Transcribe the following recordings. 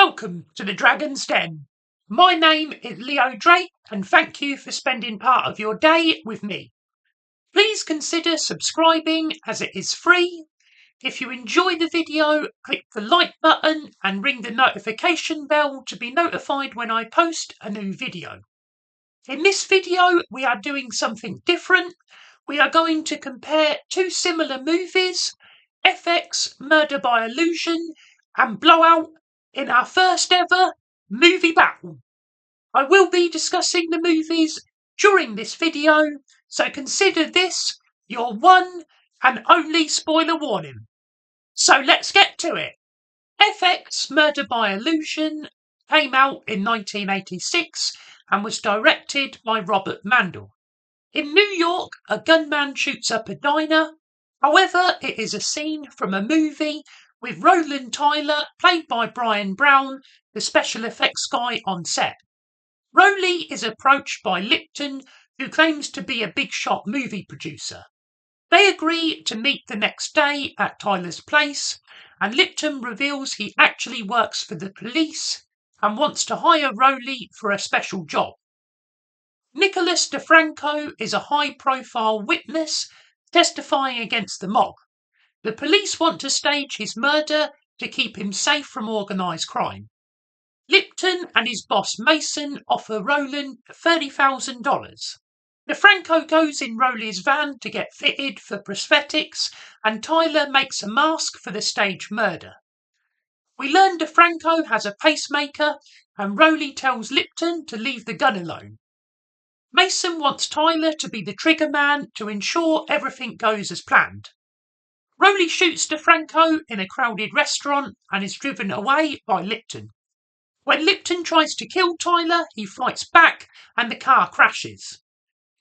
Welcome to the Dragon's Den. My name is Leo Drake and thank you for spending part of your day with me. Please consider subscribing as it is free. If you enjoy the video, click the like button and ring the notification bell to be notified when I post a new video. In this video, we are doing something different. We are going to compare two similar movies, FX Murder by Illusion and Blowout, in our first ever movie battle. I will be discussing the movies during this video, so consider this your one and only spoiler warning. So let's get to it. FX Murder by Illusion came out in 1986 and was directed by Robert Mandel. In New York, a gunman shoots up a diner. However, it is a scene from a movie with Roland Tyler, played by Brian Brown, the special effects guy on set. Rowley is approached by Lipton, who claims to be a big shot movie producer. They agree to meet the next day at Tyler's place, and Lipton reveals he actually works for the police and wants to hire Rowley for a special job. Nicholas DeFranco is a high-profile witness testifying against the mob. The police want to stage his murder to keep him safe from organised crime. Lipton and his boss Mason offer Roland $30,000. DeFranco goes in Rowley's van to get fitted for prosthetics, and Tyler makes a mask for the staged murder. We learn DeFranco has a pacemaker, and Rowley tells Lipton to leave the gun alone. Mason wants Tyler to be the trigger man to ensure everything goes as planned. Rowley shoots DeFranco in a crowded restaurant and is driven away by Lipton. When Lipton tries to kill Tyler, he fights back and the car crashes.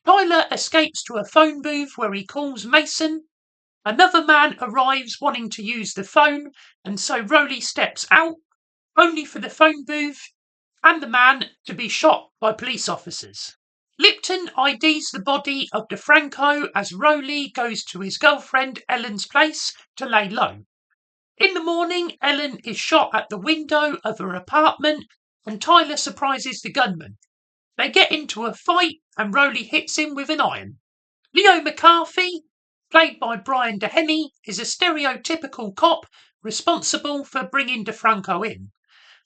Tyler escapes to a phone booth where he calls Mason. Another man arrives wanting to use the phone, and so Rowley steps out, only for the phone booth and the man to be shot by police officers. Lipton IDs the body of DeFranco as Rowley goes to his girlfriend Ellen's place to lay low. In the morning, Ellen is shot at the window of her apartment and Tyler surprises the gunman. They get into a fight and Rowley hits him with an iron. Leo McCarthy, played by Brian Dennehy, is a stereotypical cop responsible for bringing DeFranco in.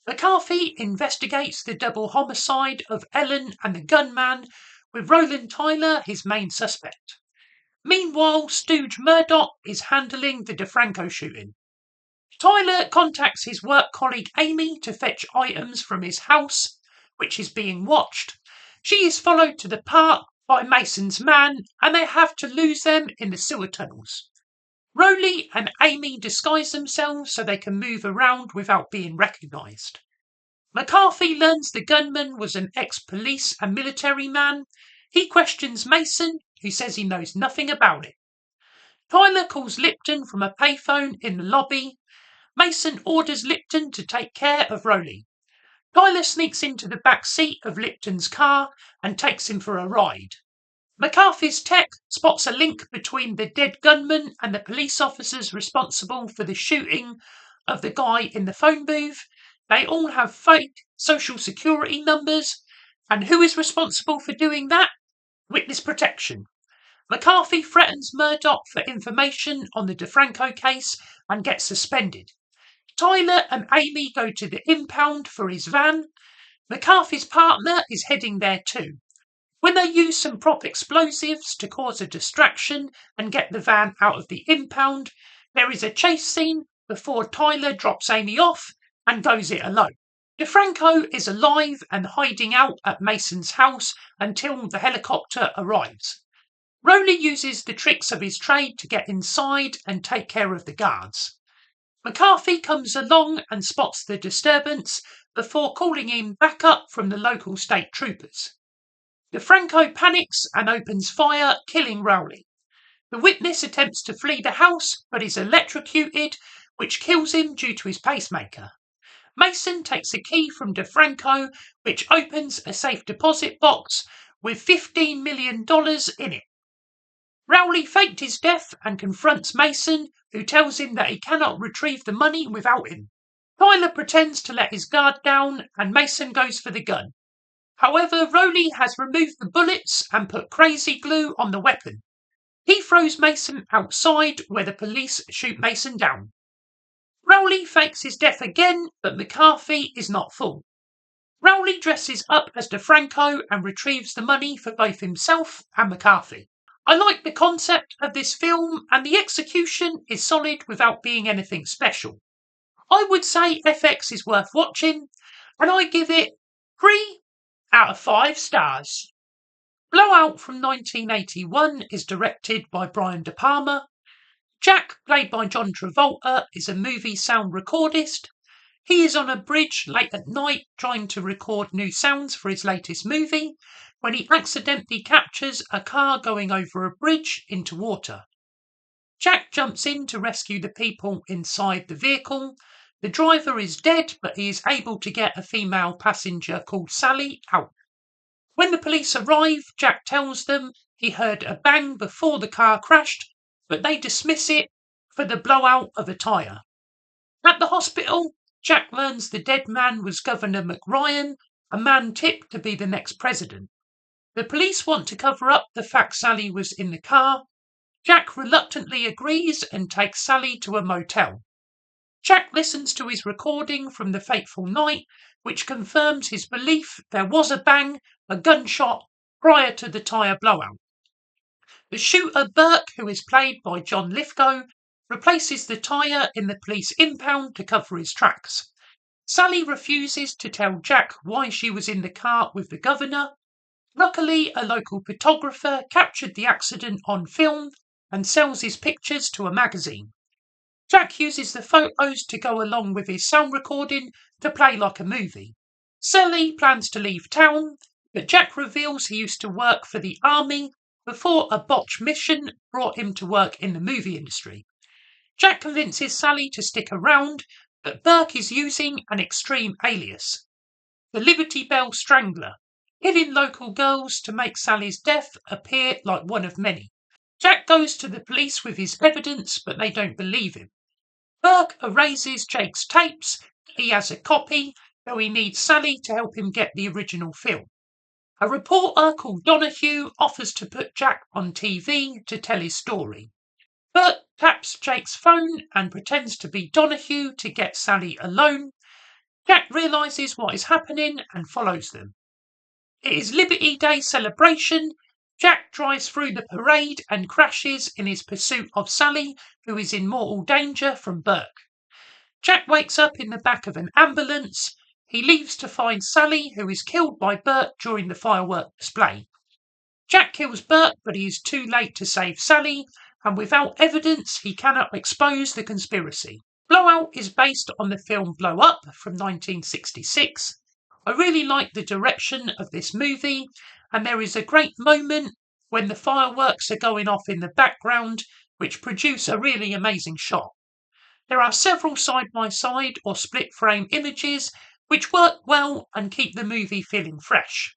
McCarthy investigates the double homicide of Ellen and the gunman, with Roland Tyler his main suspect. Meanwhile, Stooge Murdoch is handling the DeFranco shooting. Tyler contacts his work colleague Amy to fetch items from his house, which is being watched. She is followed to the park by Mason's man, and they have to lose them in the sewer tunnels. Rowley and Amy disguise themselves so they can move around without being recognised. McCarthy learns the gunman was an ex-police and military man. He questions Mason, who says he knows nothing about it. Tyler calls Lipton from a payphone in the lobby. Mason orders Lipton to take care of Rowley. Tyler sneaks into the back seat of Lipton's car and takes him for a ride. McCarthy's tech spots a link between the dead gunman and the police officers responsible for the shooting of the guy in the phone booth. They all have fake social security numbers. And who is responsible for doing that? Witness protection. McCarthy threatens Murdoch for information on the DeFranco case and gets suspended. Tyler and Amy go to the impound for his van. McCarthy's partner is heading there too. When they use some prop explosives to cause a distraction and get the van out of the impound, there is a chase scene before Tyler drops Amy off and goes it alone. DeFranco is alive and hiding out at Mason's house until the helicopter arrives. Rowley uses the tricks of his trade to get inside and take care of the guards. McCarthy comes along and spots the disturbance before calling in backup from the local state troopers. DeFranco panics and opens fire, killing Rowley. The witness attempts to flee the house but is electrocuted, which kills him due to his pacemaker. Mason takes a key from DeFranco, which opens a safe deposit box with $15 million in it. Rowley faked his death and confronts Mason, who tells him that he cannot retrieve the money without him. Tyler pretends to let his guard down and Mason goes for the gun. However, Rowley has removed the bullets and put crazy glue on the weapon. He throws Mason outside where the police shoot Mason down. Rowley fakes his death again, but McCarthy is not fooled. Rowley dresses up as DeFranco and retrieves the money for both himself and McCarthy. I like the concept of this film and the execution is solid without being anything special. I would say FX is worth watching and I give it 3 out of 5 stars. Blowout from 1981 is directed by Brian De Palma. Jack, played by John Travolta, is a movie sound recordist. He is on a bridge late at night trying to record new sounds for his latest movie when he accidentally captures a car going over a bridge into water. Jack jumps in to rescue the people inside the vehicle. The driver is dead, but he is able to get a female passenger called Sally out. When the police arrive, Jack tells them he heard a bang before the car crashed, but they dismiss it for the blowout of a tyre. At the hospital, Jack learns the dead man was Governor McRyan, a man tipped to be the next president. The police want to cover up the fact Sally was in the car. Jack reluctantly agrees and takes Sally to a motel. Jack listens to his recording from the fateful night, which confirms his belief there was a bang, a gunshot, prior to the tyre blowout. The shooter Burke, who is played by John Lithgow, replaces the tyre in the police impound to cover his tracks. Sally refuses to tell Jack why she was in the car with the governor. Luckily, a local photographer captured the accident on film and sells his pictures to a magazine. Jack uses the photos to go along with his sound recording to play like a movie. Sally plans to leave town, but Jack reveals he used to work for the army before a botched mission brought him to work in the movie industry. Jack convinces Sally to stick around, but Burke is using an extreme alias, the Liberty Bell Strangler, killing local girls to make Sally's death appear like one of many. Jack goes to the police with his evidence, but they don't believe him. Burke erases Jake's tapes. He has a copy, though he needs Sally to help him get the original film. A reporter called Donahue offers to put Jack on TV to tell his story. Burke taps Jake's phone and pretends to be Donahue to get Sally alone. Jack realises what is happening and follows them. It is Liberty Day celebration. Jack drives through the parade and crashes in his pursuit of Sally, who is in mortal danger from Burke. Jack wakes up in the back of an ambulance. He leaves to find Sally, who is killed by Burke during the firework display. Jack kills Burke, but he is too late to save Sally, and without evidence, he cannot expose the conspiracy. Blowout is based on the film Blow Up from 1966. I really like the direction of this movie, and there is a great moment when the fireworks are going off in the background, which produce a really amazing shot. There are several side-by-side or split-frame images which work well and keep the movie feeling fresh.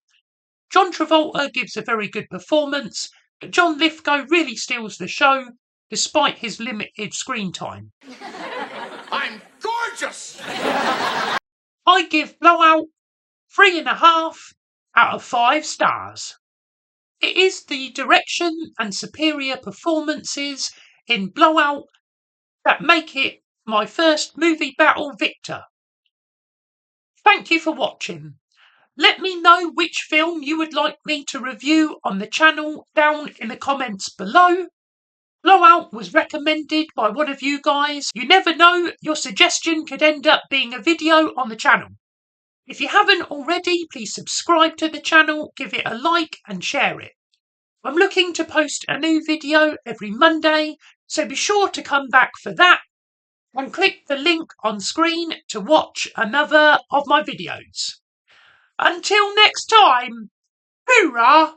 John Travolta gives a very good performance, but John Lithgow really steals the show, despite his limited screen time. I'm gorgeous! I give Blowout 3.5 out of 5 stars. It is the direction and superior performances in Blowout that make it my first movie battle victor. Thank you for watching. Let me know which film you would like me to review on the channel down in the comments below. Blowout was recommended by one of you guys. You never know, your suggestion could end up being a video on the channel. If you haven't already, please subscribe to the channel, give it a like and share it. I'm looking to post a new video every Monday, so be sure to come back for that and click the link on screen to watch another of my videos. Until next time, hoorah!